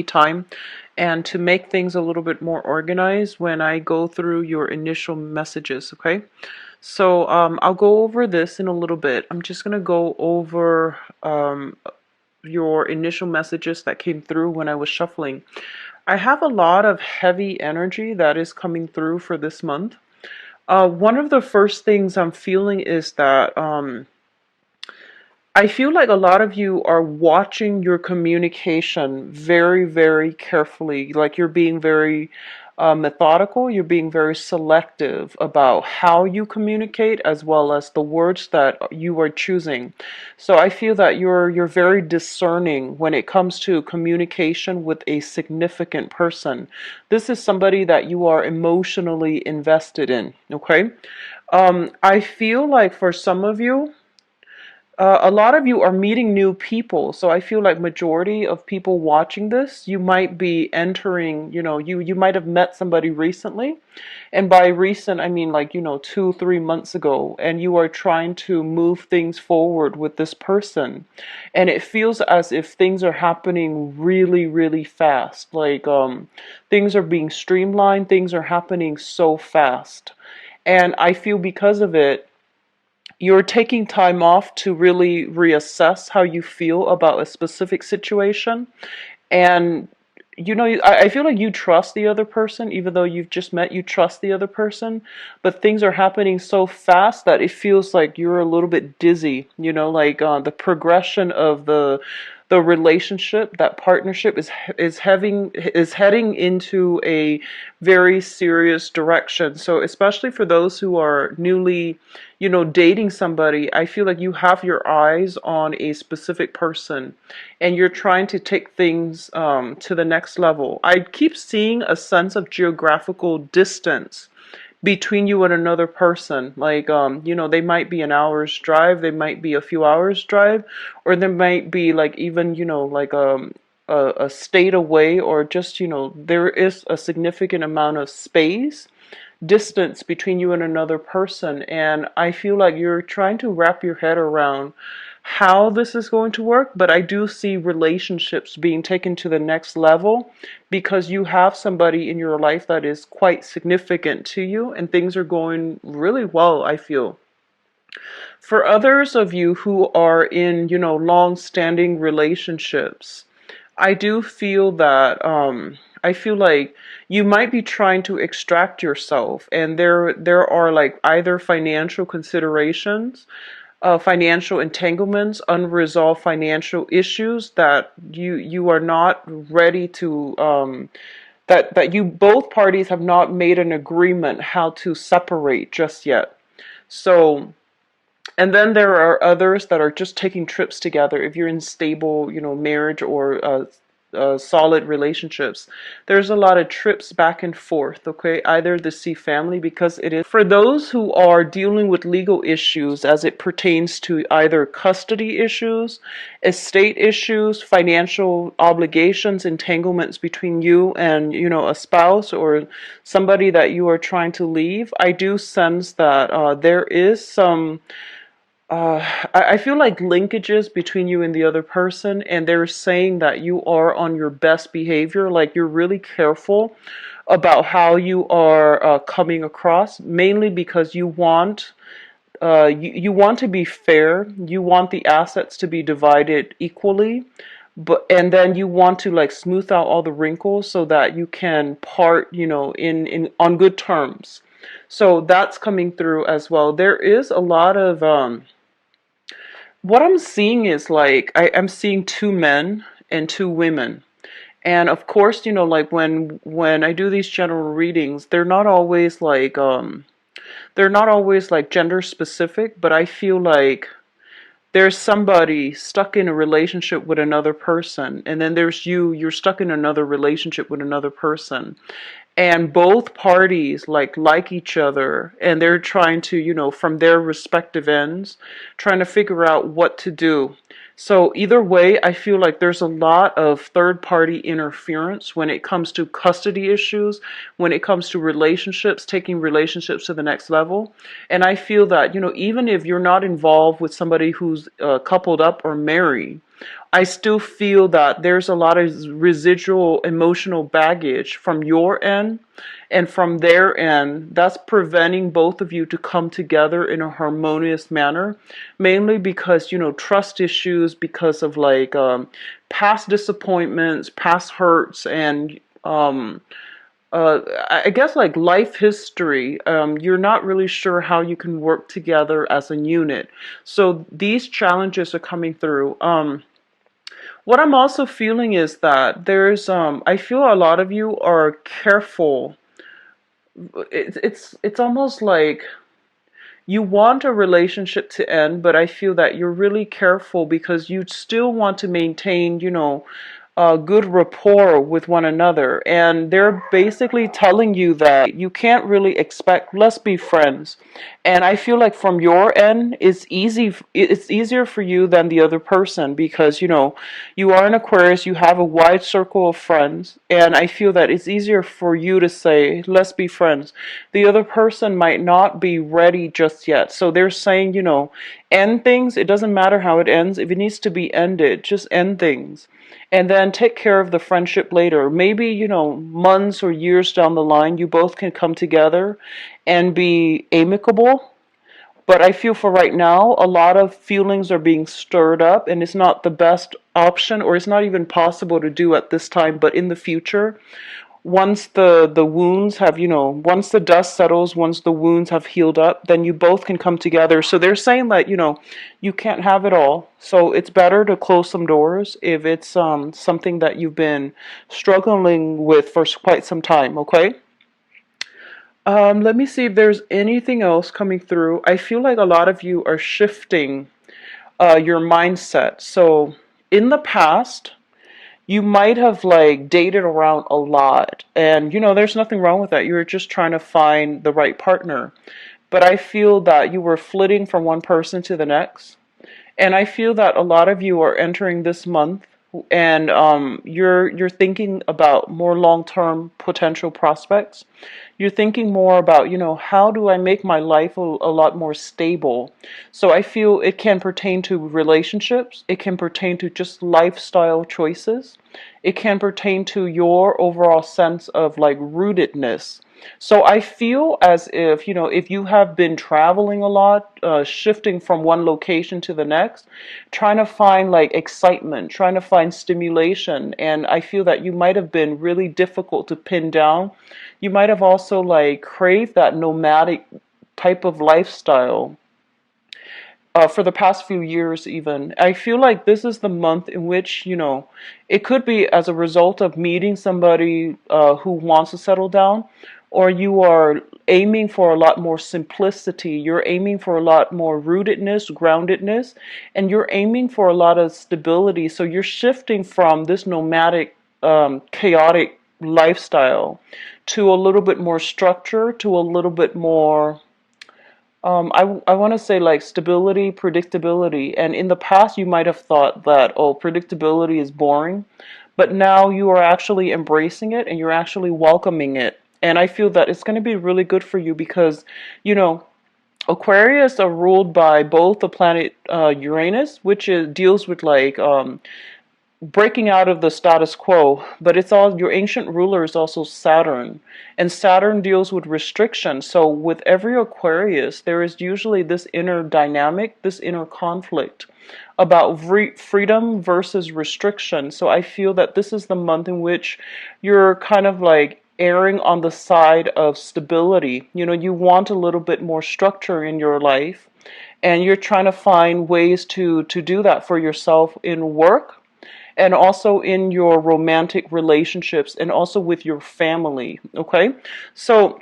time and to make things a little bit more organized when I go through your initial messages, okay? So I'll go over this in a little bit. I'm just going to go over your initial messages that came through when I was shuffling. I have a lot of heavy energy that is coming through for this month. One of the first things I'm feeling is that I feel like a lot of you are watching your communication very, very carefully. Like you're being very methodical, you're being very selective about how you communicate as well as the words that you are choosing. So I feel that you're very discerning when it comes to communication with a significant person. This is somebody that you are emotionally invested in, okay? I feel like for some of you, a lot of you are meeting new people, so I feel like majority of people watching this, you might be entering, you might have met somebody recently, and by recent I mean like 2-3 months ago, and you are trying to move things forward with this person, and it feels as if things are happening really, really fast. Like things are being streamlined, things are happening so fast, and I feel because of it you're taking time off to really reassess how you feel about a specific situation. And, I feel like you trust the other person, even though you've just met, you trust the other person, but things are happening so fast that it feels like you're a little bit dizzy, like the progression of the relationship, that partnership is heading into a very serious direction. So especially for those who are newly, dating somebody, I feel like you have your eyes on a specific person and you're trying to take things to the next level. I keep seeing a sense of geographical distance between you and another person. Like, they might be an hour's drive, they might be a few hours drive, or there might be like even, like a state away, or just, there is a significant amount of space, distance between you and another person. And I feel like you're trying to wrap your head around how this is going to work, but I do see relationships being taken to the next level because you have somebody in your life that is quite significant to you and things are going really well, I feel. For others of you who are in, long-standing relationships, I do feel that I feel like you might be trying to extract yourself, and there are like either financial considerations, financial entanglements, unresolved financial issues that you are not ready to that you both parties have not made an agreement how to separate just yet. So, and then there are others that are just taking trips together. If you're in stable, marriage or solid relationships, there's a lot of trips back and forth, okay? Either to see family, because it is for those who are dealing with legal issues as it pertains to either custody issues, estate issues, financial obligations, entanglements between you and, a spouse or somebody that you are trying to leave. I do sense that there is some I feel like linkages between you and the other person, and they're saying that you are on your best behavior, like you're really careful about how you are coming across, mainly because you want to be fair, you want the assets to be divided equally, and then you want to like smooth out all the wrinkles so that you can part, in on good terms. So that's coming through as well. There is a lot of what I'm seeing is like I'm seeing two men and two women. And of course, like when I do these general readings, they're not always like gender specific, but I feel like there's somebody stuck in a relationship with another person, and then there's you're stuck in another relationship with another person, and both parties like each other, and they're trying to, from their respective ends, trying to figure out what to do. So either way, I feel like there's a lot of third party interference when it comes to custody issues, when it comes to relationships, taking relationships to the next level. And I feel that, even if you're not involved with somebody who's coupled up or married, I still feel that there's a lot of residual emotional baggage from your end and from their end that's preventing both of you to come together in a harmonious manner, mainly because, trust issues, because of like past disappointments, past hurts, and I guess like life history. You're not really sure how you can work together as a unit. So these challenges are coming through. What I'm also feeling is that I feel a lot of you are careful. It's almost like you want a relationship to end, but I feel that you're really careful because you still want to maintain, good rapport with one another. And they're basically telling you that you can't really expect, let's be friends. And I feel like from your end, it's easier for you than the other person because, you are an Aquarius, you have a wide circle of friends. And I feel that it's easier for you to say, let's be friends. The other person might not be ready just yet. So they're saying, end things. It doesn't matter how it ends. If it needs to be ended, just end things and then take care of the friendship later. Maybe, months or years down the line, you both can come together and be amicable. But I feel for right now, a lot of feelings are being stirred up, and it's not the best option, or it's not even possible to do at this time. But in the future, once the wounds have, once the dust settles, once the wounds have healed up, then you both can come together. So they're saying that, you can't have it all. So it's better to close some doors if it's something that you've been struggling with for quite some time, okay? Let me see if there's anything else coming through. I feel like a lot of you are shifting your mindset. So in the past, you might have like dated around a lot, and there's nothing wrong with that. You were just trying to find the right partner. But I feel that you were flitting from one person to the next, and I feel that a lot of you are entering this month, and you're thinking about more long-term potential prospects. You're thinking more about, how do I make my life a lot more stable? So I feel it can pertain to relationships. It can pertain to just lifestyle choices. It can pertain to your overall sense of like rootedness. So I feel as if, if you have been traveling a lot, shifting from one location to the next, trying to find like excitement, trying to find stimulation, and I feel that you might have been really difficult to pin down. You might have also like craved that nomadic type of lifestyle for the past few years even. I feel like this is the month in which, it could be as a result of meeting somebody who wants to settle down, or you are aiming for a lot more simplicity. You're aiming for a lot more rootedness, groundedness, and you're aiming for a lot of stability. So you're shifting from this nomadic, chaotic lifestyle to a little bit more structure, to a little bit more I want to say like stability, predictability. And in the past, you might have thought that, oh, predictability is boring. But now you are actually embracing it and you're actually welcoming it. And I feel that it's going to be really good for you because, you know, Aquarius are ruled by both the planet Uranus, which deals with like breaking out of the status quo, but it's all your ancient ruler is also Saturn, and Saturn deals with restriction. So with every Aquarius, there is usually this inner dynamic, this inner conflict about freedom versus restriction. So I feel that this is the month in which you're kind of like erring on the side of stability. You know, you want a little bit more structure in your life, and you're trying to find ways to do that for yourself in work, and also in your romantic relationships, and also with your family. Okay, so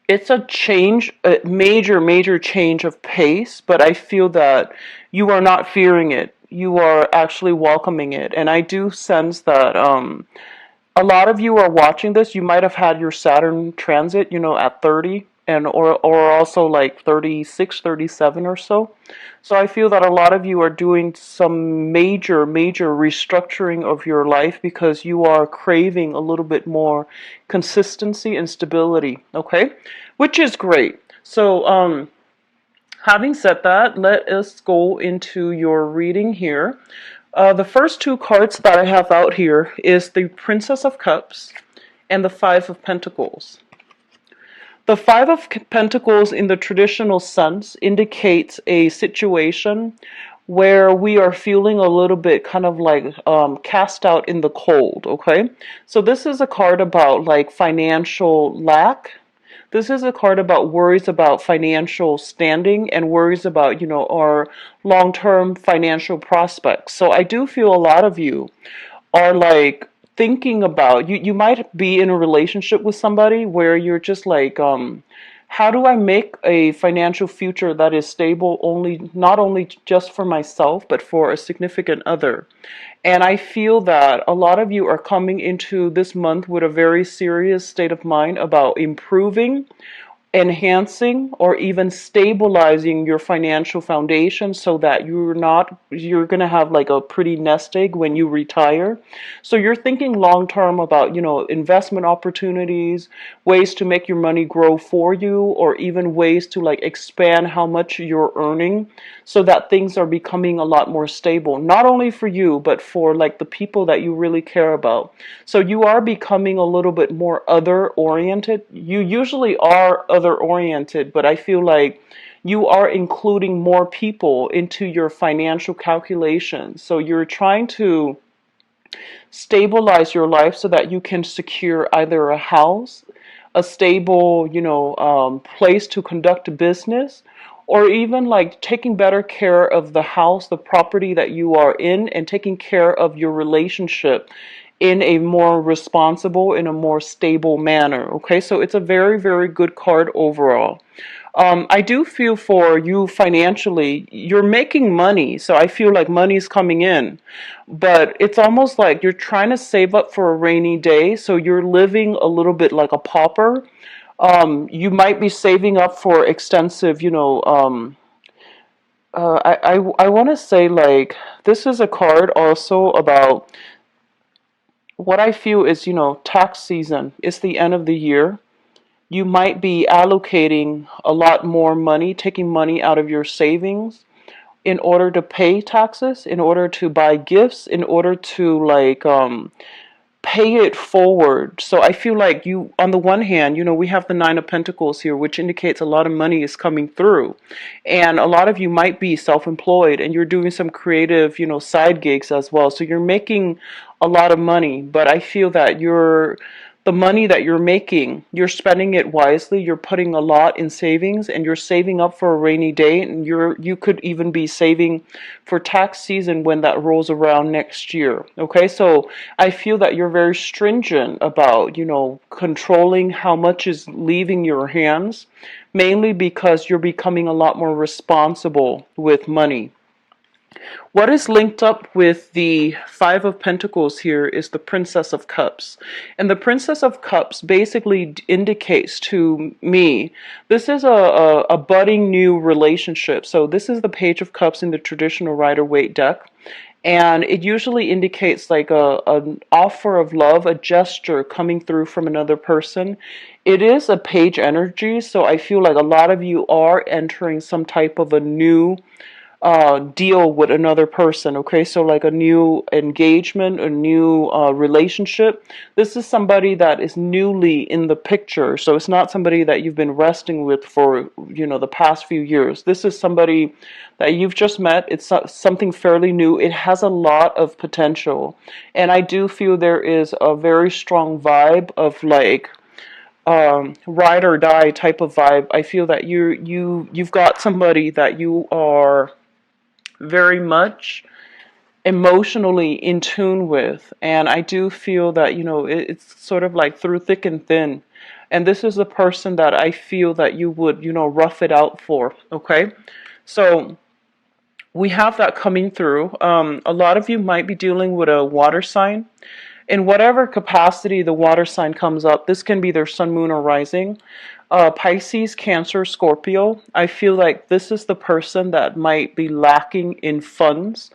it's a change, a major change of pace, but I feel that you are not fearing it. You are actually welcoming it. And I do sense that a lot of you are watching this. You might have had your Saturn transit, you know, at 30, and or also like 36, 37 or so. So I feel that a lot of you are doing some major restructuring of your life because you are craving a little bit more consistency and stability, okay? Which is great. So having said that, let us go into your reading here. The first two cards that I have out here is the Princess of Cups and the Five of Pentacles. The Five of Pentacles in the traditional sense indicates a situation where we are feeling a little bit kind of like cast out in the cold, okay? So this is a card about like financial lack. This is a card about worries about financial standing and worries about, our long-term financial prospects. So I do feel a lot of you are like thinking about you might be in a relationship with somebody where you're just like how do I make a financial future that is stable only not only just for myself but for a significant other. And I feel that a lot of you are coming into this month with a very serious state of mind about improving, enhancing, or even stabilizing your financial foundation so that you're going to have like a pretty nest egg when you retire. So you're thinking long term about, investment opportunities, ways to make your money grow for you, or even ways to like expand how much you're earning so that things are becoming a lot more stable, not only for you but for like the people that you really care about. So you are becoming a little bit more other oriented. You usually are other oriented, but I feel like you are including more people into your financial calculations. So you're trying to stabilize your life so that you can secure either a house, a stable, place to conduct business, or even like taking better care of the house, the property that you are in, and taking care of your relationship in a more responsible, in a more stable manner. Okay, so it's a very, very good card overall. I do feel for you financially, you're making money, so I feel like money's coming in, but it's almost like you're trying to save up for a rainy day, so you're living a little bit like a pauper. You might be saving up for extensive, I want to say like this is a card also about what I feel is, tax season. It's the end of the year. You might be allocating a lot more money, taking money out of your savings in order to pay taxes, in order to buy gifts, in order to like pay it forward. So I feel like you, on the one hand, we have the Nine of Pentacles here, which indicates a lot of money is coming through. And a lot of you might be self-employed and you're doing some creative, side gigs as well. So you're making a lot of money, but I feel that the money that you're making, you're spending it wisely. You're putting a lot in savings and you're saving up for a rainy day, and you could even be saving for tax season when that rolls around next year. Okay, so I feel that you're very stringent about, controlling how much is leaving your hands, mainly because you're becoming a lot more responsible with money. What is linked up with the Five of Pentacles here is the Princess of Cups. And the Princess of Cups basically indicates to me, this is a budding new relationship. So this is the Page of Cups in the traditional Rider-Waite deck. And it usually indicates like an offer of love, a gesture coming through from another person. It is a page energy, so I feel like a lot of you are entering some type of a new deal with another person. Okay, so like a new engagement, a new relationship. This is somebody that is newly in the picture, so it's not somebody that you've been resting with for the past few years. This is somebody that you've just met. It's something fairly new. It has a lot of potential, and I do feel there is a very strong vibe of like ride or die type of vibe. I feel that you've got somebody that you are very much emotionally in tune with, and I do feel that it's sort of like through thick and thin, and this is a person that I feel that you would rough it out for. Okay, so we have that coming through. A lot of you might be dealing with a water sign. In whatever capacity the water sign comes up, this can be their sun, moon, or rising. Pisces, Cancer, Scorpio. I feel like this is the person that might be lacking in funds.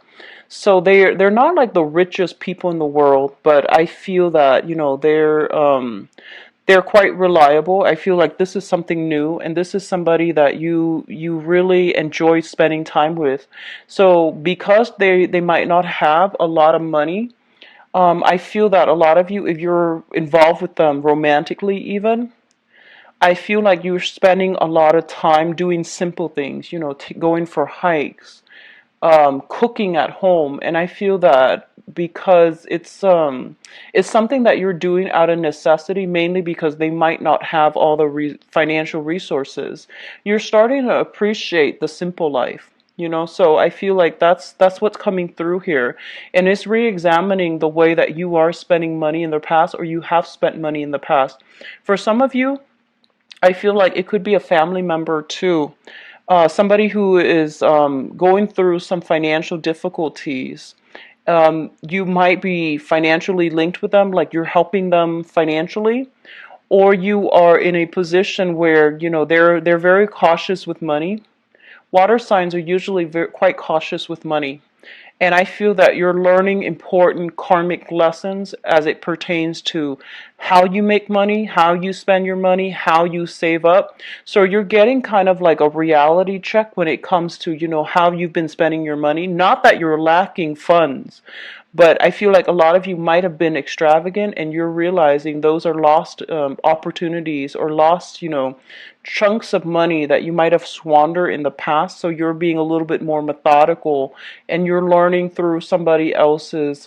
So they're not like the richest people in the world, but I feel that They're quite reliable. I feel like this is something new, and this is somebody that you really enjoy spending time with. So because they might not have a lot of money, I feel that a lot of you, if you're involved with them romantically even, I feel like you're spending a lot of time doing simple things, going for hikes, cooking at home, and I feel that because it's something that you're doing out of necessity, mainly because they might not have all the financial resources. You're starting to appreciate the simple life. So I feel like that's what's coming through here, and it's re-examining the way that you are spending money in the past, or you have spent money in the past. For some of you, I feel like it could be a family member too, somebody who is going through some financial difficulties. You might be financially linked with them, like you're helping them financially, or you are in a position where they're very cautious with money. Water signs are usually quite cautious with money. And I feel that you're learning important karmic lessons as it pertains to how you make money, how you spend your money, how you save up. So you're getting kind of like a reality check when it comes to, how you've been spending your money. Not that you're lacking funds, but I feel like a lot of you might have been extravagant, and you're realizing those are lost opportunities, or lost, chunks of money that you might have squandered in the past. So you're being a little bit more methodical, and you're learning through somebody else's,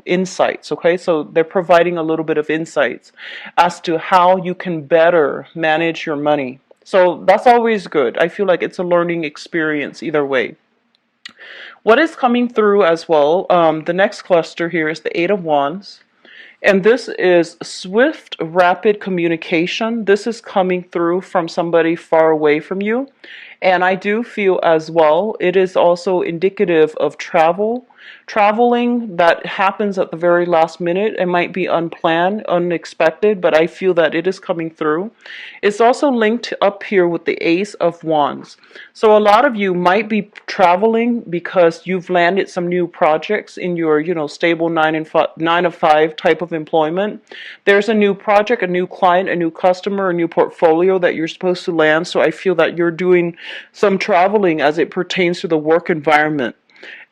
insights. Okay, so they're providing a little bit of insights as to how you can better manage your money. So that's always good. I feel like it's a learning experience either way. What is coming through as well, the next cluster here is the Eight of Wands. And this is swift, rapid communication. This is coming through from somebody far away from you. And I do feel as well, it is also indicative of traveling that happens at the very last minute. It might be unplanned, unexpected, but I feel that it is coming through. It's also linked up here with the Ace of Wands. So a lot of you might be traveling because you've landed some new projects in your, stable 9 to 5 type of employment. There's a new project, a new client, a new customer, a new portfolio that you're supposed to land. So I feel that you're doing some traveling as it pertains to the work environment.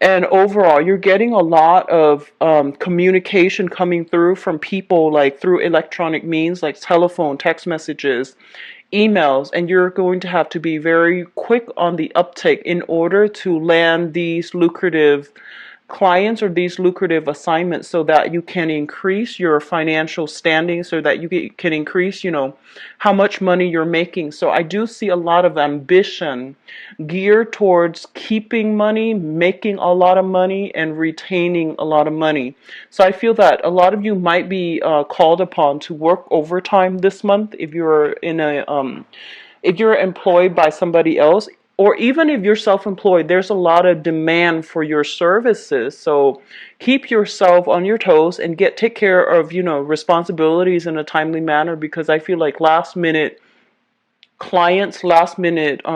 And overall, you're getting a lot of communication coming through from people, like through electronic means, like telephone, text messages, emails, and you're going to have to be very quick on the uptake in order to land these lucrative clients or these lucrative assignments, so that you can increase your financial standing, so that you can increase, how much money you're making. So I do see a lot of ambition geared towards keeping money, making a lot of money, and retaining a lot of money. So I feel that a lot of you might be called upon to work overtime this month if you're if you're employed by somebody else, or even if you're self-employed. There's a lot of demand for your services. So keep yourself on your toes and take care of, responsibilities in a timely manner, because I feel like last minute clients, last minute,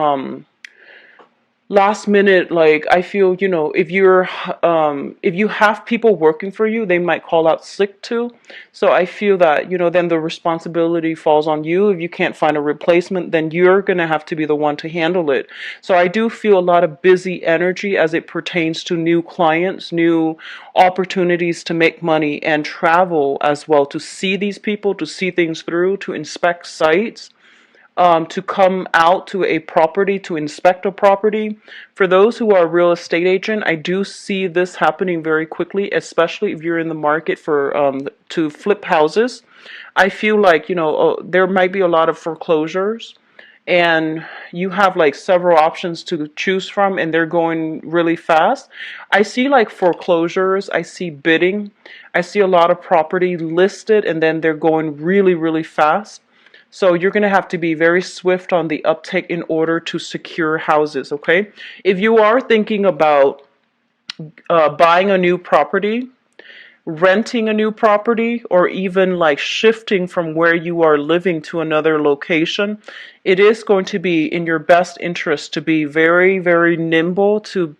like I feel, if you have people working for you, they might call out sick too. So I feel that, then the responsibility falls on you. If you can't find a replacement, then you're going to have to be the one to handle it. So I do feel a lot of busy energy as it pertains to new clients, new opportunities to make money, and travel as well, to see these people, to see things through, to inspect sites, to come out to a property, to inspect a property. For those who are a real estate agent, I do see this happening very quickly, especially if you're in the market for to flip houses. I feel like, there might be a lot of foreclosures, and you have like several options to choose from, and they're going really fast. I see like foreclosures, I see bidding, I see a lot of property listed, and then they're going really, really fast. So you're going to have to be very swift on the uptake in order to secure houses, okay? If you are thinking about buying a new property, renting a new property, or even like shifting from where you are living to another location, it is going to be in your best interest to be very, very nimble, to,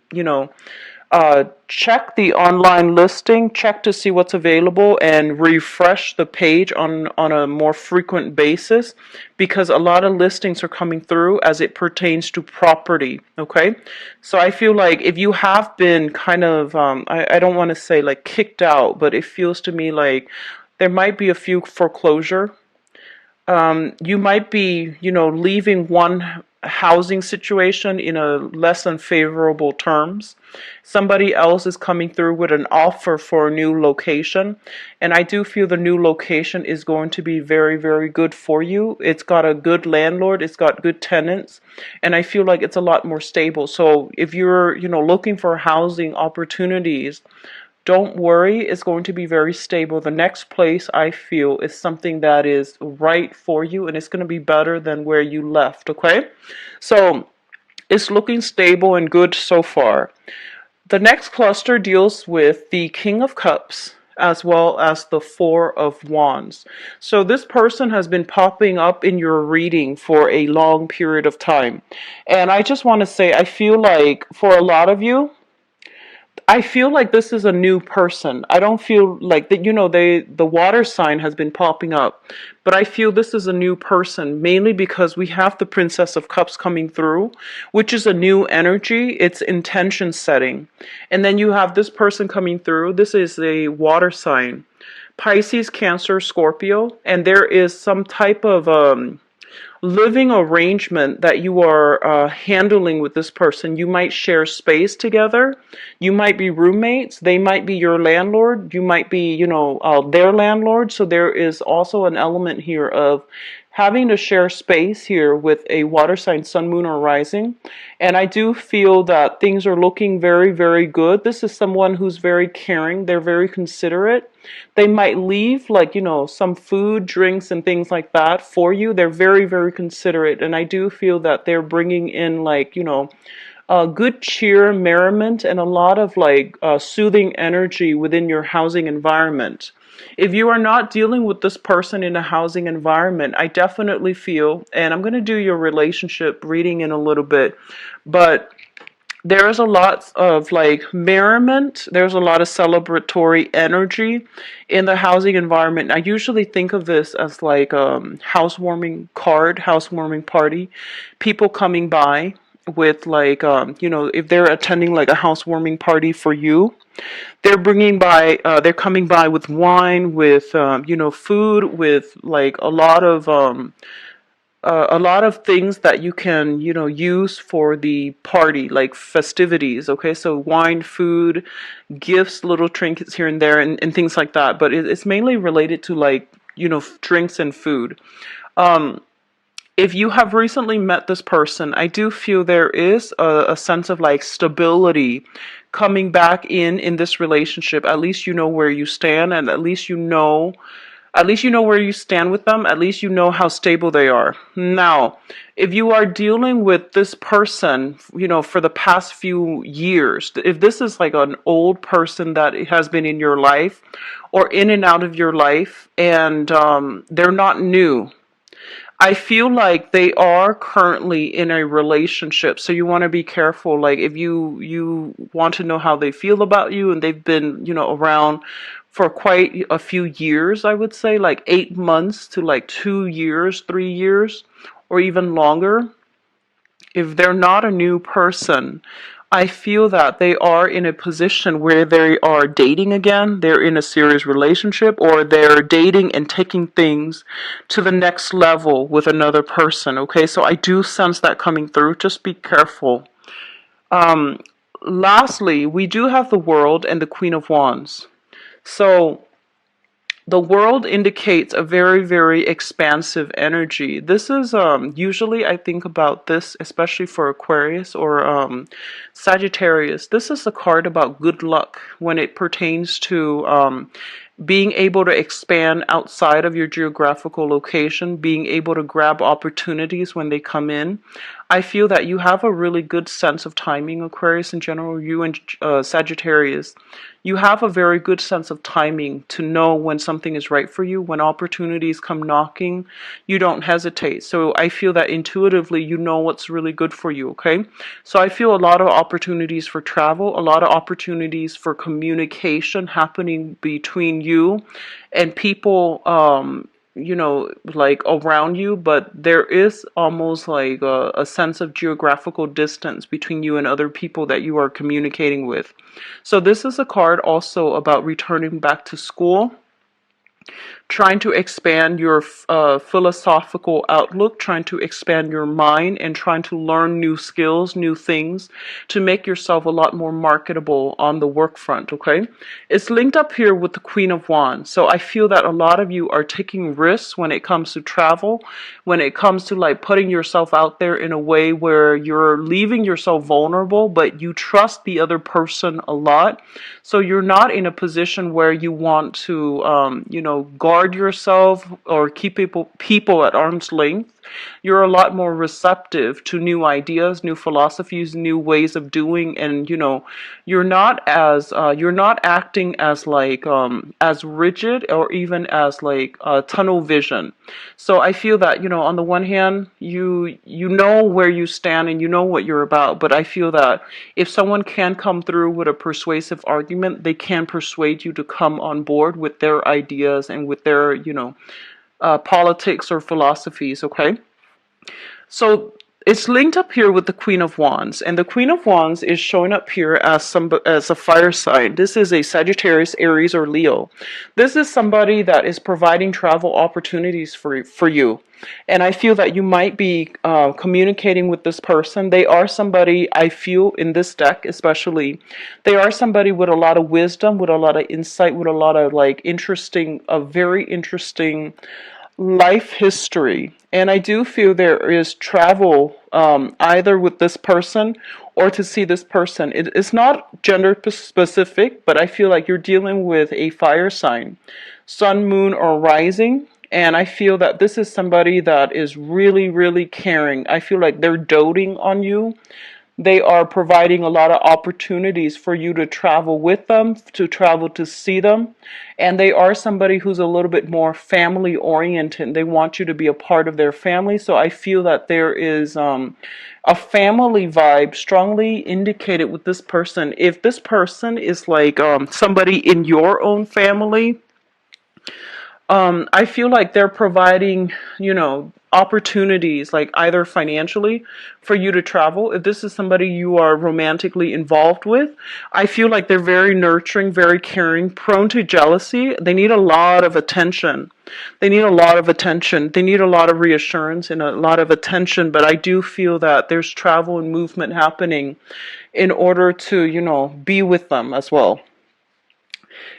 check the online listing, check to see what's available, and refresh the page on a more frequent basis, because a lot of listings are coming through as it pertains to property. Okay, so I feel like if you have been kind of, I don't want to say like kicked out, but it feels to me like there might be a few foreclosure. You might be, leaving one housing situation in a less than favorable terms. Somebody else is coming through with an offer for a new location. And I do feel the new location is going to be very, very good for you. It's got a good landlord, it's got good tenants, and I feel like it's a lot more stable. So if you're, looking for housing opportunities, don't worry, it's going to be very stable. The next place I feel is something that is right for you, and it's going to be better than where you left, okay? So it's looking stable and good so far. The next cluster deals with the King of Cups as well as the Four of Wands. So this person has been popping up in your reading for a long period of time. And I just want to say, I feel like for a lot of you, I feel like this is a new person. I don't feel like that, the water sign has been popping up, but I feel this is a new person, mainly because we have the Princess of Cups coming through, which is a new energy. It's intention setting. And then you have this person coming through. This is a water sign, Pisces, Cancer, Scorpio, and there is some type of living arrangement that you are handling with this person. You might share space together. You might be roommates. They might be your landlord. You might be, their landlord. So there is also an element here of having to share space here with a water sign, sun, moon, or rising. And I do feel that things are looking very, very good. This is someone who's very caring. They're very considerate. They might leave, like, some food, drinks, and things like that for you. They're very, very considerate. And I do feel that they're bringing in, like, good cheer, merriment, and a lot of, like, soothing energy within your housing environment. If you are not dealing with this person in a housing environment, I definitely feel, and I'm going to do your relationship reading in a little bit, but there's a lot of like merriment, there's a lot of celebratory energy in the housing environment. I usually think of this as like housewarming card, housewarming party, people coming by with like if they're attending like a housewarming party for you, they're coming by with wine, with food, with like a lot of things that you can, use for the party, like festivities. Okay, so wine, food, gifts, little trinkets here and there, and things like that. But it's mainly related to like, drinks and food. If you have recently met this person, I do feel there is a sense of like stability coming back in this relationship. At least you know where you stand, and at least you know where you stand with them. At least you know how stable they are. Now, if you are dealing with this person, for the past few years, if this is like an old person that has been in your life or in and out of your life, and they're not new, I feel like they are currently in a relationship, so you want to be careful. Like if you want to know how they feel about you, and they've been, around for quite a few years, I would say like 8 months to like 2 years, 3 years, or even longer. If they're not a new person, I feel that they are in a position where they are dating again, they're in a serious relationship, or they're dating and taking things to the next level with another person. Okay, so I do sense that coming through. Just be careful. Um, Lastly, we do have the World and the Queen of Wands. So the world indicates a very, very expansive energy. This is usually I think about this, especially for Aquarius or Sagittarius. This is a card about good luck when it pertains to being able to expand outside of your geographical location, being able to grab opportunities when they come in. I feel that you have a really good sense of timing, Aquarius in general, you and Sagittarius. You have a very good sense of timing to know when something is right for you. When opportunities come knocking, you don't hesitate. So I feel that intuitively you know what's really good for you, okay? So I feel a lot of opportunities for travel, a lot of opportunities for communication happening between you and people, like around you, but there is almost like a sense of geographical distance between you and other people that you are communicating with. So this is a card also about returning back to school, trying to expand your philosophical outlook, trying to expand your mind, and trying to learn new skills, new things to make yourself a lot more marketable on the work front, okay? It's linked up here with the Queen of Wands. So I feel that a lot of you are taking risks when it comes to travel, when it comes to like putting yourself out there in a way where you're leaving yourself vulnerable, but you trust the other person a lot. So you're not in a position where you want to, guard yourself or keep people at arm's length. You're a lot more receptive to new ideas, new philosophies, new ways of doing, and you're not acting as like as rigid or even as like tunnel vision. So I feel that on the one hand, you know where you stand and you know what you're about, but I feel that if someone can come through with a persuasive argument, they can persuade you to come on board with their ideas and with their politics or philosophies, okay? So it's linked up here with the Queen of Wands, and the Queen of Wands is showing up here as a fire sign. This is a Sagittarius, Aries, or Leo. This is somebody that is providing travel opportunities for you. And I feel that you might be communicating with this person. They are somebody, I feel in this deck especially, they are somebody with a lot of wisdom, with a lot of insight, with a lot of like very interesting life history. And I do feel there is travel either with this person or to see this person. It's not gender specific, but I feel like you're dealing with a fire sign, sun, moon, or rising. And I feel that this is somebody that is really, really caring. I feel like they're doting on you. They are providing a lot of opportunities for you to travel with them, to travel to see them. And they are somebody who's a little bit more family oriented. They want you to be a part of their family. So I feel that there is a family vibe strongly indicated with this person. If this person is like somebody in your own family, I feel like they're providing, opportunities, like either financially for you to travel. If this is somebody you are romantically involved with, I feel like they're very nurturing, very caring, prone to jealousy. They need a lot of attention. They need a lot of attention. They need a lot of reassurance and a lot of attention. But I do feel that there's travel and movement happening in order to, be with them as well.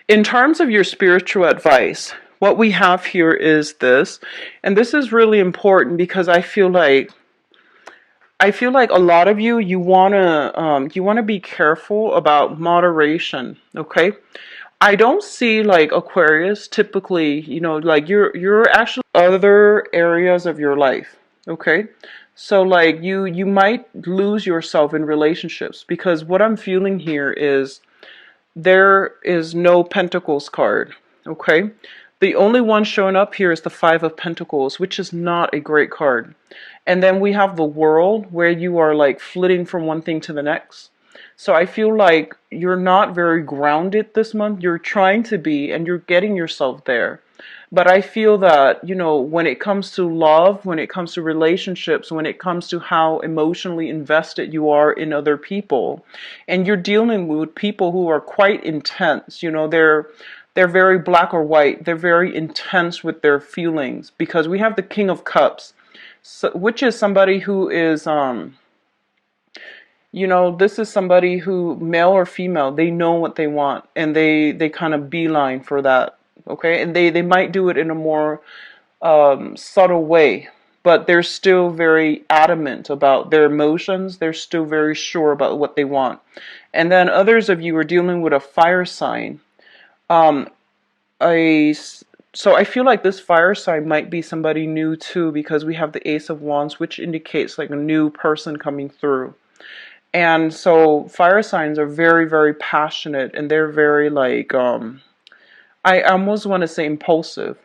In terms of your spiritual advice, what we have here is this, and this is really important because I feel like a lot of you wanna be careful about moderation. Okay, I don't see like Aquarius typically, like you're actually other areas of your life. Okay, so like you might lose yourself in relationships because what I'm feeling here is there is no Pentacles card, okay? The only one showing up here is the Five of Pentacles, which is not a great card. And then we have the World, where you are like flitting from one thing to the next. So I feel like you're not very grounded this month. You're trying to be, and you're getting yourself there. But I feel that, when it comes to love, when it comes to relationships, when it comes to how emotionally invested you are in other people, and you're dealing with people who are quite intense, they're very black or white. They're very intense with their feelings because we have the King of Cups, which is somebody who is, this is somebody who, male or female, they know what they want and they kind of beeline for that. Okay, and they might do it in a more subtle way, but they're still very adamant about their emotions. They're still very sure about what they want. And then others of you are dealing with a fire sign. a so I feel like this fire sign might be somebody new too, because we have the Ace of Wands, which indicates like a new person coming through. And so fire signs are very, very passionate, and they're very like I almost want to say impulsive.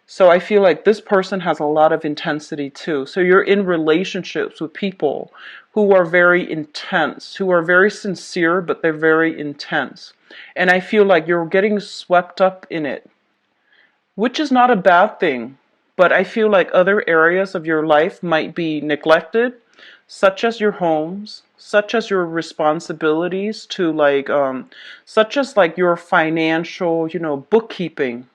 So I feel like this person has a lot of intensity too. So you're in relationships with people who are very intense, who are very sincere, but they're very intense. And I feel like you're getting swept up in it, which is not a bad thing. But I feel like other areas of your life might be neglected, such as your homes, such as your responsibilities to like, such as like your financial, bookkeeping.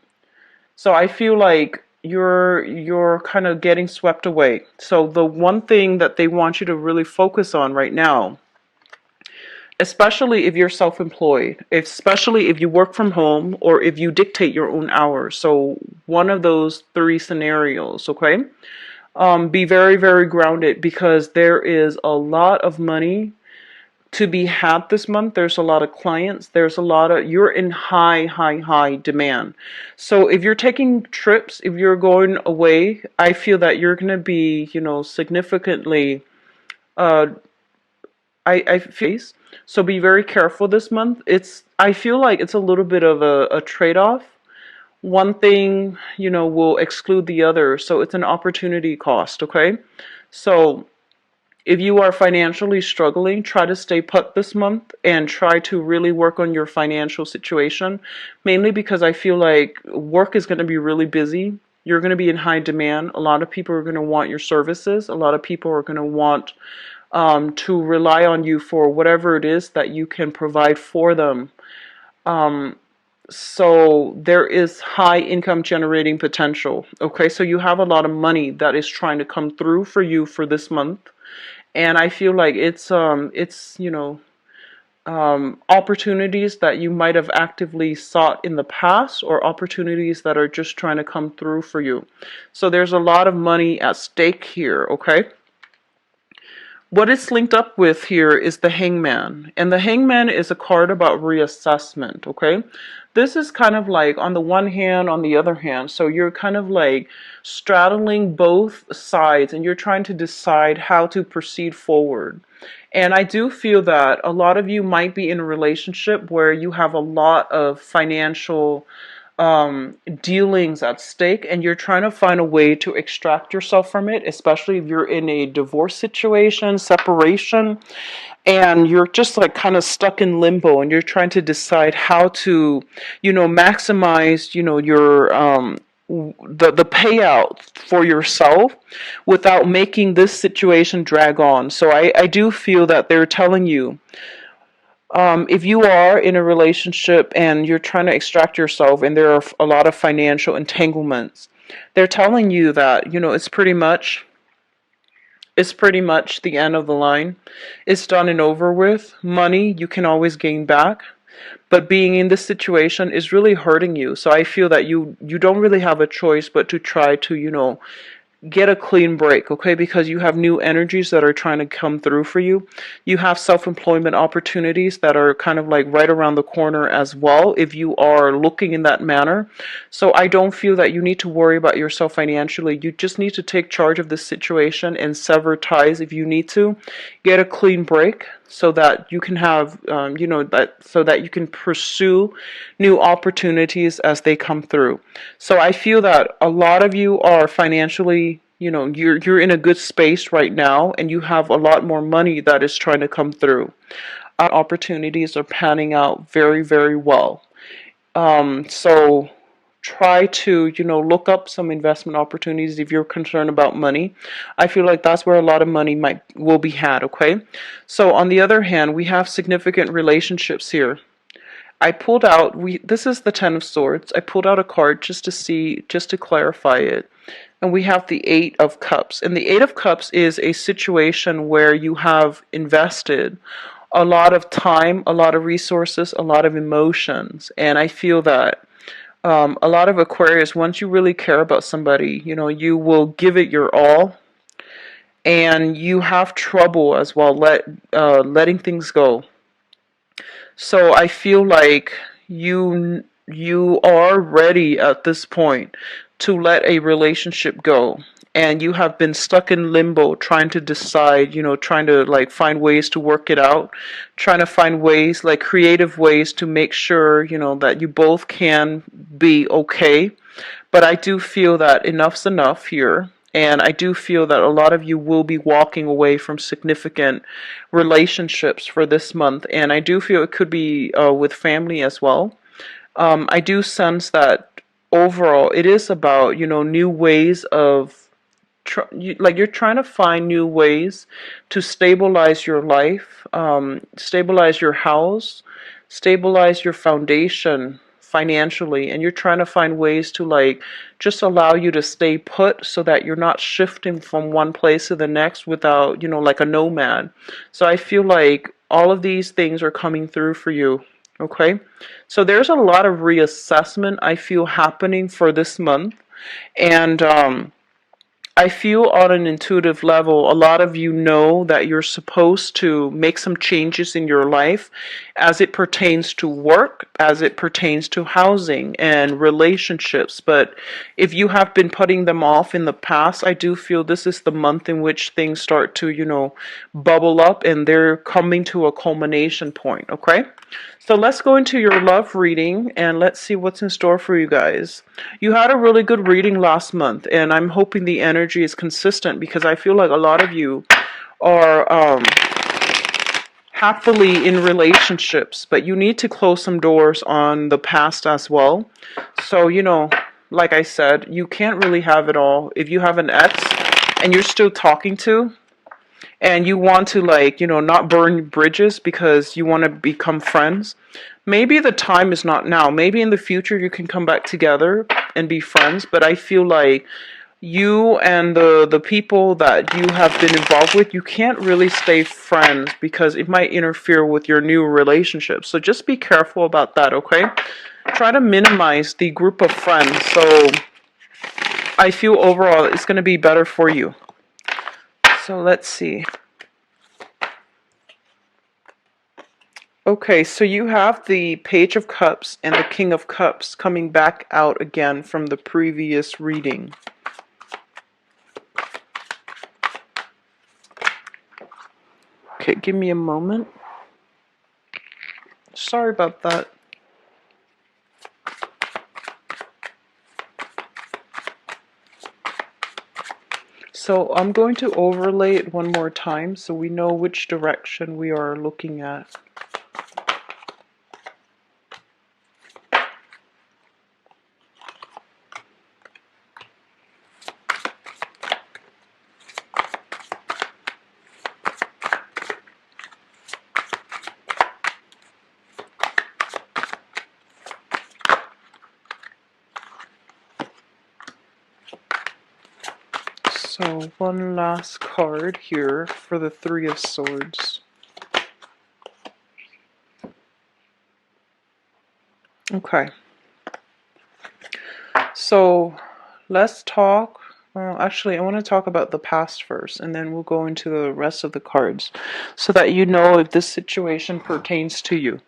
So I feel like you're kind of getting swept away. So the one thing that they want you to really focus on right now, especially if you're self-employed, especially if you work from home or if you dictate your own hours. So one of those three scenarios, okay? Be very, very grounded, because there is a lot of money to be had this month. There's a lot of clients. There's a lot of, you're in high, high, high demand. So if you're taking trips, if you're going away, I feel that you're going to be, significantly, uh, I feel, so be very careful this month. I feel like it's a little bit of a trade-off. One thing, will exclude the other. So it's an opportunity cost, okay? So if you are financially struggling, try to stay put this month and try to really work on your financial situation, mainly because I feel like work is going to be really busy. You're going to be in high demand. A lot of people are going to want your services. A lot of people are going to want to rely on you for whatever it is that you can provide for them. Um, so there is high income generating potential. Okay, so you have a lot of money that is trying to come through for you for this month. And I feel like it's opportunities that you might have actively sought in the past, or opportunities that are just trying to come through for you. So there's a lot of money at stake here, okay? What it's linked up with here is the Hangman. And the Hangman is a card about reassessment, okay? This is kind of like on the one hand, on the other hand. So you're kind of like straddling both sides, and you're trying to decide how to proceed forward. And I do feel that a lot of you might be in a relationship where you have a lot of financial dealings at stake, and you're trying to find a way to extract yourself from it, especially if you're in a divorce situation, separation, and you're just like kind of stuck in limbo, and you're trying to decide how to, maximize, your the payout for yourself without making this situation drag on. So I do feel that they're telling you, if you are in a relationship and you're trying to extract yourself and there are a lot of financial entanglements, they're telling you that, it's pretty much the end of the line. It's done and over with. Money you can always gain back, but being in this situation is really hurting you. So I feel that you don't really have a choice but to try to, get a clean break, okay? Because you have new energies that are trying to come through for you. You have self-employment opportunities that are kind of like right around the corner as well, if you are looking in that manner. So I don't feel that you need to worry about yourself financially. You just need to take charge of this situation and sever ties if you need to. Get a clean break so that you can have, so that you can pursue new opportunities as they come through. So I feel that a lot of you are financially, you're in a good space right now, and you have a lot more money that is trying to come through. Opportunities are panning out very, very well. So try to, look up some investment opportunities if you're concerned about money. I feel like that's where a lot of money will be had, okay? So on the other hand, we have significant relationships here. I pulled out, this is the Ten of Swords. I pulled out a card just to clarify it. And we have the Eight of Cups. And the Eight of Cups is a situation where you have invested a lot of time, a lot of resources, a lot of emotions. And I feel that a lot of Aquarius, once you really care about somebody, you will give it your all, and you have trouble as well letting things go. So I feel like you are ready at this point to let a relationship go. And you have been stuck in limbo trying to decide, trying to like find ways to work it out, trying to find ways, like creative ways to make sure, that you both can be okay. But I do feel that enough's enough here. And I do feel that a lot of you will be walking away from significant relationships for this month. And I do feel it could be with family as well. I do sense that overall it is about, new ways of like you're trying to find new ways to stabilize your life, stabilize your house, stabilize your foundation financially, and you're trying to find ways to like just allow you to stay put so that you're not shifting from one place to the next without, like a nomad. So I feel like all of these things are coming through for you. Okay, so there's a lot of reassessment I feel happening for this month, and I feel on an intuitive level, a lot of you know that you're supposed to make some changes in your life as it pertains to work, as it pertains to housing and relationships. But if you have been putting them off in the past, I do feel this is the month in which things start to, bubble up and they're coming to a culmination point, okay? So let's go into your love reading and let's see what's in store for you guys. You had a really good reading last month, and I'm hoping the energy is consistent because I feel like a lot of you are happily in relationships, but you need to close some doors on the past as well. So, like I said, you can't really have it all. If you have an ex and you're still talking to, and you want to like, not burn bridges because you want to become friends, maybe the time is not now. Maybe in the future you can come back together and be friends, but I feel like you and the people that you have been involved with, you can't really stay friends because it might interfere with your new relationship. So just be careful about that, okay? Try to minimize the group of friends. So I feel overall it's going to be better for you. So let's see. Okay, so you have the Page of Cups and the King of Cups coming back out again from the previous reading. Okay, give me a moment. Sorry about that. So I'm going to overlay it one more time so we know which direction we are looking at. So one last card here for the Three of Swords. Okay. So let's talk. Well, actually, I want to talk about the past first, and then we'll go into the rest of the cards so that you know if this situation pertains to you.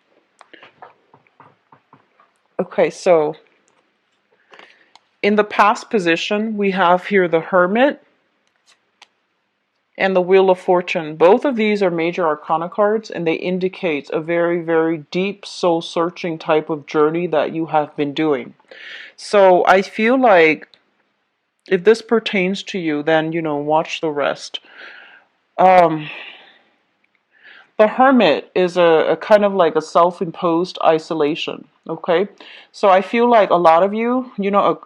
Okay, so in the past position, we have here the Hermit and the Wheel of Fortune. Both of these are major arcana cards, and they indicate a very, very deep soul-searching type of journey that you have been doing. So I feel like if this pertains to you, then, watch the rest. The Hermit is a kind of like a self-imposed isolation, okay? So I feel like a lot of you,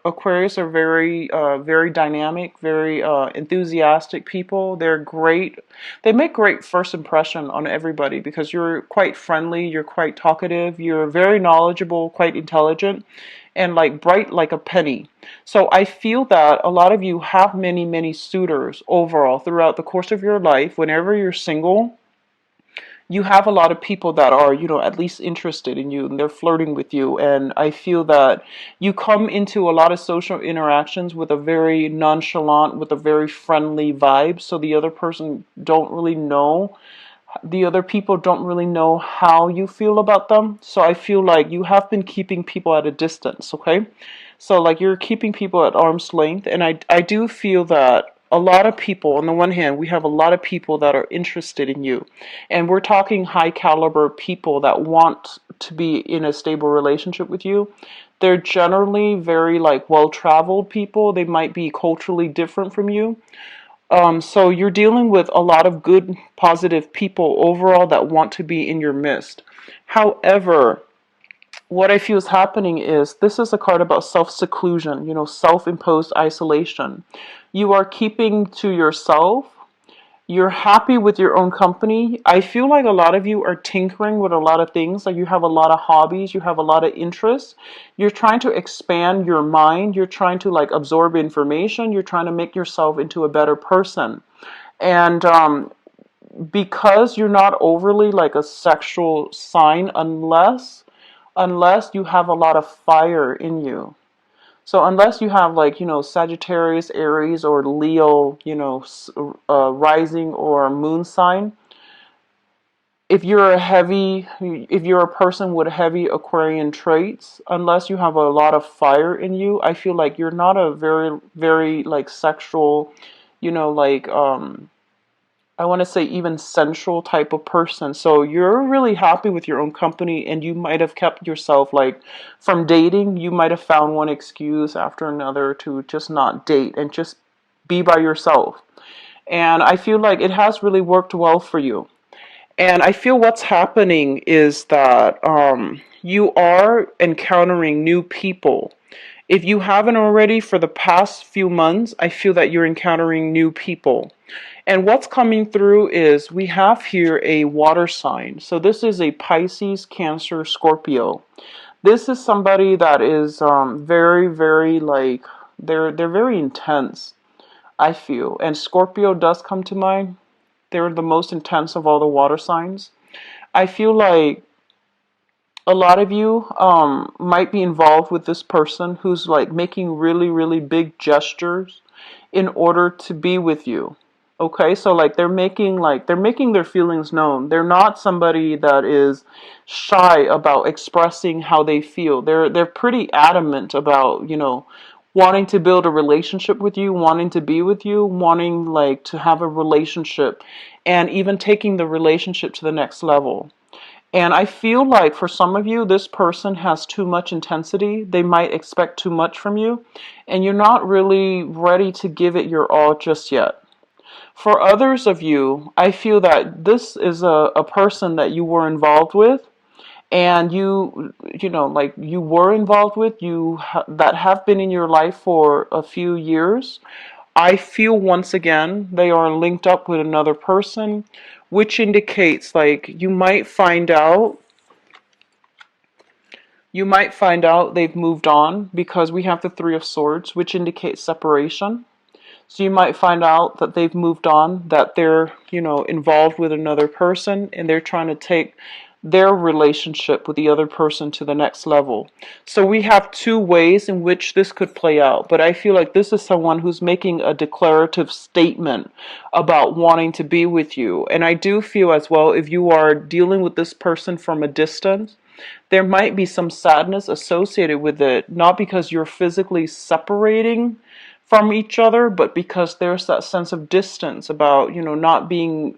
Aquarius are very, very dynamic, very enthusiastic people. They're great. They make great first impression on everybody because you're quite friendly, you're quite talkative, you're very knowledgeable, quite intelligent, and like bright like a penny. So I feel that a lot of you have many, many suitors overall throughout the course of your life. Whenever you're single, you have a lot of people that are, at least interested in you and they're flirting with you. And I feel that you come into a lot of social interactions with a very nonchalant, with a very friendly vibe. So the other person don't really know The other people don't really know how you feel about them. So I feel like you have been keeping people at a distance, okay? So like you're keeping people at arm's length, and I do feel that a lot of people, on the one hand, we have a lot of people that are interested in you. And we're talking high caliber people that want to be in a stable relationship with you. They're generally very like well-traveled people. They might be culturally different from you. So you're dealing with a lot of good, positive people overall that want to be in your midst. However, what I feel is happening is this is a card about self-seclusion, self-imposed isolation. You are keeping to yourself. You're happy with your own company. I feel like a lot of you are tinkering with a lot of things. Like you have a lot of hobbies, you have a lot of interests. You're trying to expand your mind. You're trying to like absorb information. You're trying to make yourself into a better person. And because you're not overly like a sexual sign unless you have a lot of fire in you. So unless you have like, Sagittarius, Aries, or Leo, rising or moon sign, if you're a person with heavy Aquarian traits, unless you have a lot of fire in you, I feel like you're not a very, very like sexual, like, I want to say even sensual type of person. So you're really happy with your own company, and you might have kept yourself like from dating. You might have found one excuse after another to just not date and just be by yourself. And I feel like it has really worked well for you. And I feel what's happening is that you are encountering new people. If you haven't already for the past few months, I feel that you're encountering new people. And what's coming through is we have here a water sign. So this is a Pisces, Cancer, Scorpio. This is somebody that is very, very like they're very intense, I feel. And Scorpio does come to mind. They're the most intense of all the water signs. I feel like a lot of you might be involved with this person who's like making really, really big gestures in order to be with you. Okay, so like they're making their feelings known. They're not somebody that is shy about expressing how they feel. They're pretty adamant about, wanting to build a relationship with you, wanting to be with you, wanting like to have a relationship, and even taking the relationship to the next level. And I feel like for some of you, this person has too much intensity. They might expect too much from you, and you're not really ready to give it your all just yet. For others of you, I feel that this is a person that you were involved with, and like you were involved with, that have been in your life for a few years. I feel once again they are linked up with another person, which indicates like you might find out they've moved on, because we have the Three of Swords, which indicates separation. So you might find out that they've moved on, that they're, involved with another person, and they're trying to take their relationship with the other person to the next level. So we have two ways in which this could play out, but I feel like this is someone who's making a declarative statement about wanting to be with you. And I do feel as well, if you are dealing with this person from a distance, there might be some sadness associated with it, not because you're physically separating from each other, but because there's that sense of distance about, not being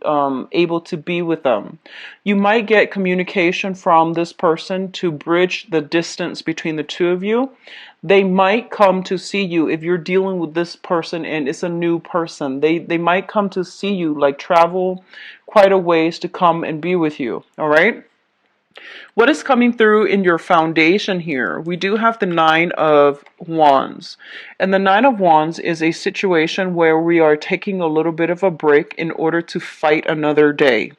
able to be with them. You might get communication from this person to bridge the distance between the two of you. They might come to see you if you're dealing with this person and it's a new person. They might come to see you, like travel quite a ways to come and be with you. All right. What is coming through in your foundation here? We do have the Nine of Wands. And the Nine of Wands is a situation where we are taking a little bit of a break in order to fight another day.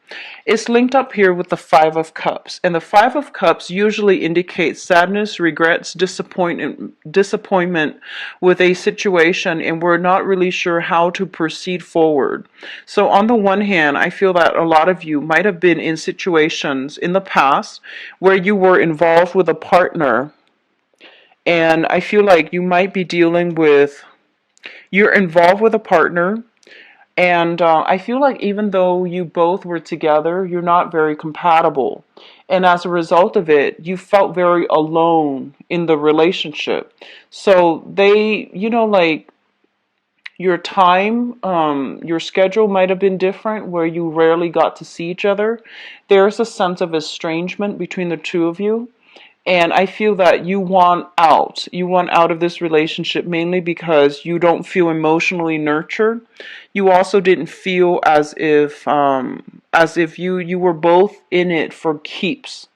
It's linked up here with the Five of Cups. And the Five of Cups usually indicates sadness, regrets, disappointment with a situation, and we're not really sure how to proceed forward. So on the one hand, I feel that a lot of you might have been in situations in the past where you were involved with a partner, and I feel like you might be you're involved with a partner, And I feel like even though you both were together, you're not very compatible. And as a result of it, you felt very alone in the relationship. So they, like your time, your schedule might have been different where you rarely got to see each other. There's a sense of estrangement between the two of you. And I feel that you want out. You want out of this relationship mainly because you don't feel emotionally nurtured. You also didn't feel as if you were both in it for keeps.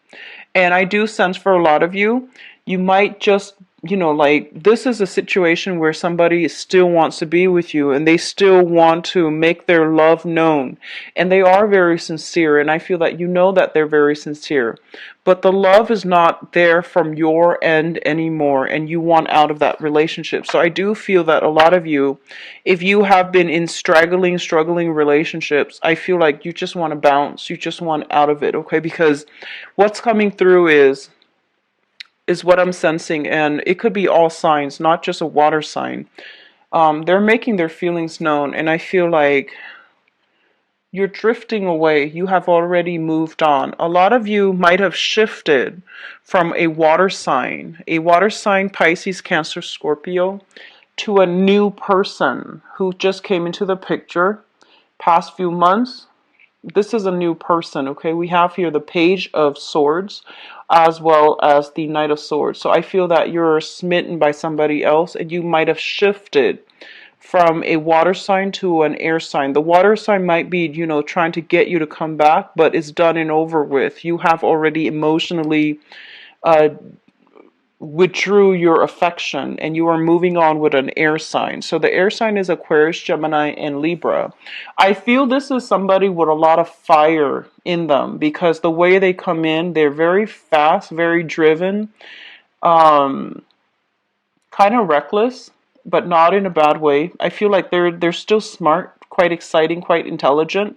And I do sense for a lot of you, you might just, like this is a situation where somebody still wants to be with you and they still want to make their love known. And they are very sincere. And I feel that that they're very sincere. But the love is not there from your end anymore. And you want out of that relationship. So I do feel that a lot of you, if you have been in struggling relationships, I feel like you just want to bounce. You just want out of it, okay? Because what's coming through is what I'm sensing, and it could be all signs, not just a water sign. They're making their feelings known, and I feel like you're drifting away. You have already moved on. A lot of you might have shifted from a water sign, Pisces, Cancer, Scorpio, to a new person who just came into the picture past few months. This is a new person, okay? We have here the Page of Swords as well as the Knight of Swords. So I feel that you're smitten by somebody else and you might have shifted from a water sign to an air sign. The water sign might be, trying to get you to come back, but it's done and over with. You have already emotionally uh, withdrew your affection and you are moving on with an air sign. So the air sign is Aquarius, Gemini, and Libra. I feel this is somebody with a lot of fire in them because the way they come in, they're very fast, very driven, kind of reckless, but not in a bad way. I feel like they're still smart, quite exciting, quite intelligent,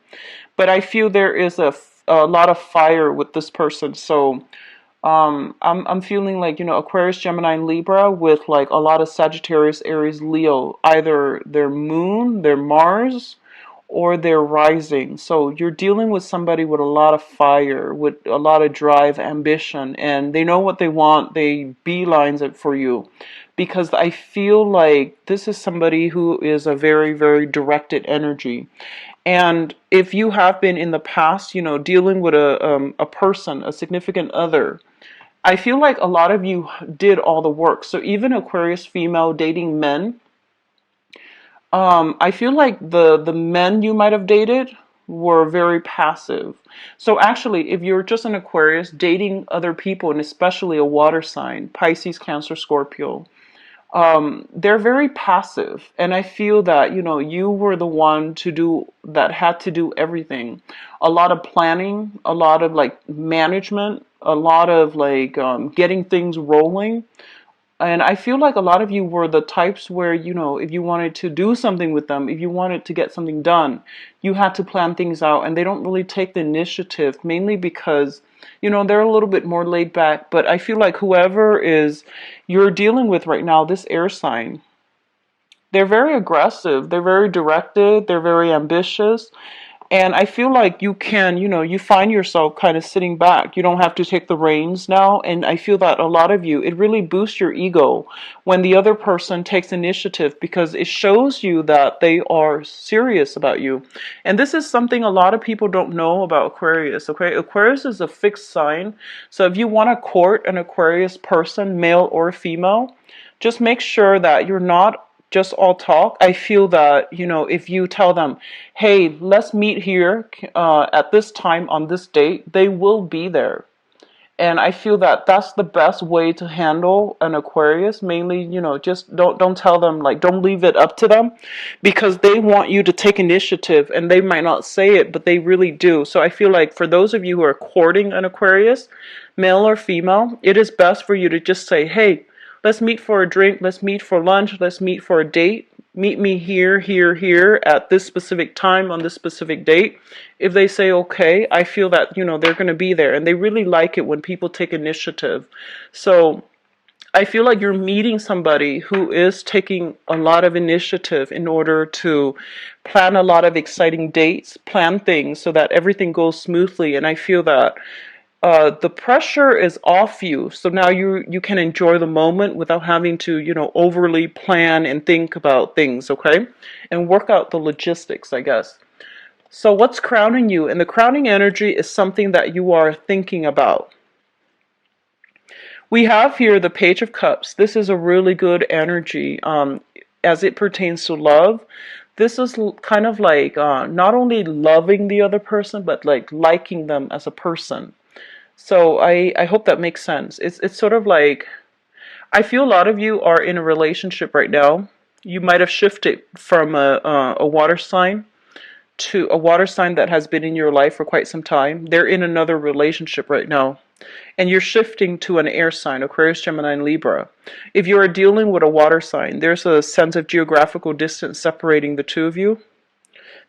but I feel there is a lot of fire with this person. So I'm feeling like, Aquarius, Gemini, and Libra with like a lot of Sagittarius, Aries, Leo, either their moon, their Mars, or their rising. So you're dealing with somebody with a lot of fire, with a lot of drive, ambition, and they know what they want. They beelines it for you. Because I feel like this is somebody who is a very, very directed energy. And if you have been in the past, dealing with a person, a significant other, I feel like a lot of you did all the work. So even Aquarius female dating men, I feel like the men you might have dated were very passive. So actually, if you're just an Aquarius dating other people, and especially a water sign, Pisces, Cancer, Scorpio, they're very passive. And I feel that, you were the one that had to do everything. A lot of planning, a lot of like management, a lot of like getting things rolling. And I feel like a lot of you were the types where, if you wanted to do something with them, if you wanted to get something done, you had to plan things out. And they don't really take the initiative, mainly because, they're a little bit more laid back. But I feel like whoever is you're dealing with right now, this air sign, they're very aggressive, they're very directed, they're very ambitious. And I feel like you find yourself kind of sitting back. You don't have to take the reins now. And I feel that a lot of you, it really boosts your ego when the other person takes initiative because it shows you that they are serious about you. And this is something a lot of people don't know about Aquarius, okay? Aquarius is a fixed sign. So if you want to court an Aquarius person, male or female, just make sure that you're not just all talk. I feel that, if you tell them, hey, let's meet here at this time on this date, they will be there. And I feel that that's the best way to handle an Aquarius. Mainly, just don't tell them, like, don't leave it up to them because they want you to take initiative and they might not say it, but they really do. So I feel like for those of you who are courting an Aquarius, male or female, it is best for you to just say, hey, let's meet for a drink, let's meet for lunch, let's meet for a date. Meet me here, here, here at this specific time on this specific date. If they say okay, I feel that, they're going to be there. And they really like it when people take initiative. So I feel like you're meeting somebody who is taking a lot of initiative in order to plan a lot of exciting dates, plan things so that everything goes smoothly. And I feel that the pressure is off you, so now you can enjoy the moment without having to, overly plan and think about things, okay? And work out the logistics, I guess. So what's crowning you? And the crowning energy is something that you are thinking about. We have here the Page of Cups. This is a really good energy as it pertains to love. This is kind of like not only loving the other person, but like liking them as a person. So I hope that makes sense. It's sort of like, I feel a lot of you are in a relationship right now. You might have shifted from a water sign to a water sign that has been in your life for quite some time. They're in another relationship right now. And you're shifting to an air sign, Aquarius, Gemini, and Libra. If you are dealing with a water sign, there's a sense of geographical distance separating the two of you.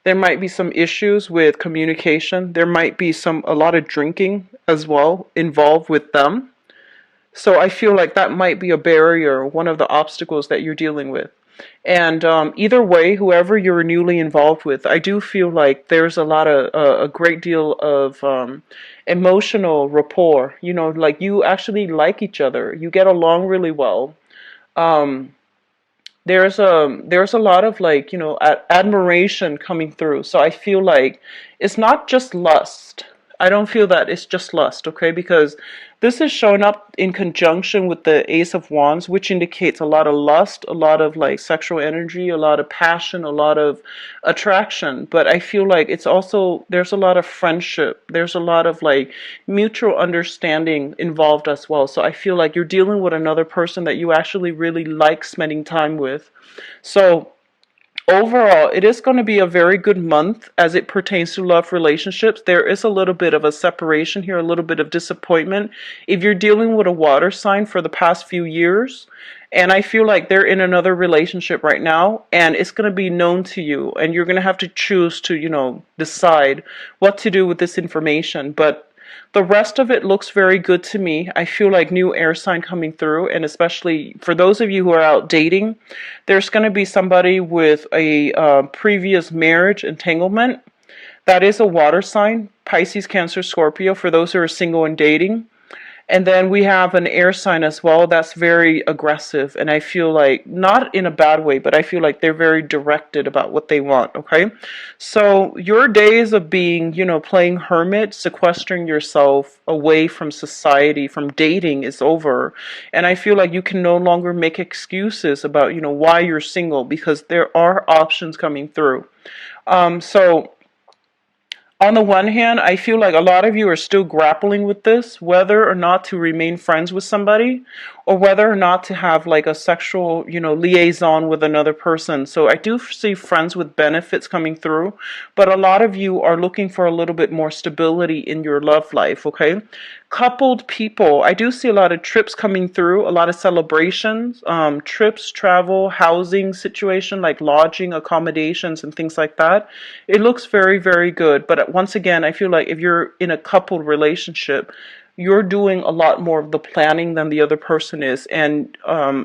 There might be some issues with communication. There might be a lot of drinking as well involved with them. So I feel like that might be a barrier, one of the obstacles that you're dealing with. And either way, whoever you're newly involved with, I do feel like there's a great deal of emotional rapport. Like you actually like each other. You get along really well. Um, there's a lot of like, admiration coming through. So I feel like it's not just lust. I don't feel that it's just lust, okay? Because this is showing up in conjunction with the Ace of Wands, which indicates a lot of lust, a lot of like sexual energy, a lot of passion, a lot of attraction. But I feel like it's also, there's a lot of friendship. There's a lot of like mutual understanding involved as well. So I feel like you're dealing with another person that you actually really like spending time with. So overall, it is going to be a very good month as it pertains to love relationships. There is a little bit of a separation here, a little bit of disappointment. If you're dealing with a water sign for the past few years, and I feel like they're in another relationship right now, and it's going to be known to you, and you're going to have to choose to, decide what to do with this information. But the rest of it looks very good to me. I feel like new air sign coming through, and especially for those of you who are out dating, there's going to be somebody with a previous marriage entanglement. That is a water sign, Pisces, Cancer, Scorpio, for those who are single and dating. And then we have an air sign as well that's very aggressive. And I feel like, not in a bad way, but I feel like they're very directed about what they want, okay? So your days of being, playing hermit, sequestering yourself away from society, from dating is over. And I feel like you can no longer make excuses about, why you're single, because there are options coming through. So on the one hand, I feel like a lot of you are still grappling with this, whether or not to remain friends with somebody, or whether or not to have like a sexual, liaison with another person. So I do see friends with benefits coming through, but a lot of you are looking for a little bit more stability in your love life, okay? Coupled people, I do see a lot of trips coming through, a lot of celebrations, trips, travel, housing situation, like lodging, accommodations, and things like that. It looks very, very good. But once again, I feel like if you're in a coupled relationship, you're doing a lot more of the planning than the other person is. And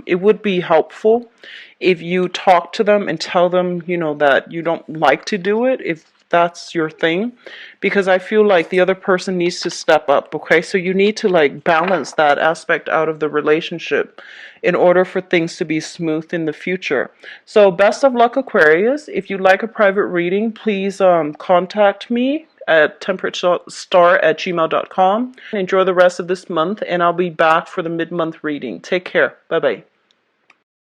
it would be helpful if you talk to them and tell them, that you don't like to do it, if that's your thing, because I feel like the other person needs to step up, okay? So you need to like balance that aspect out of the relationship in order for things to be smooth in the future. So best of luck, Aquarius. If you'd like a private reading, please contact me at temperatestar@gmail.com. Enjoy the rest of this month, and I'll be back for the mid-month reading. Take care. Bye-bye.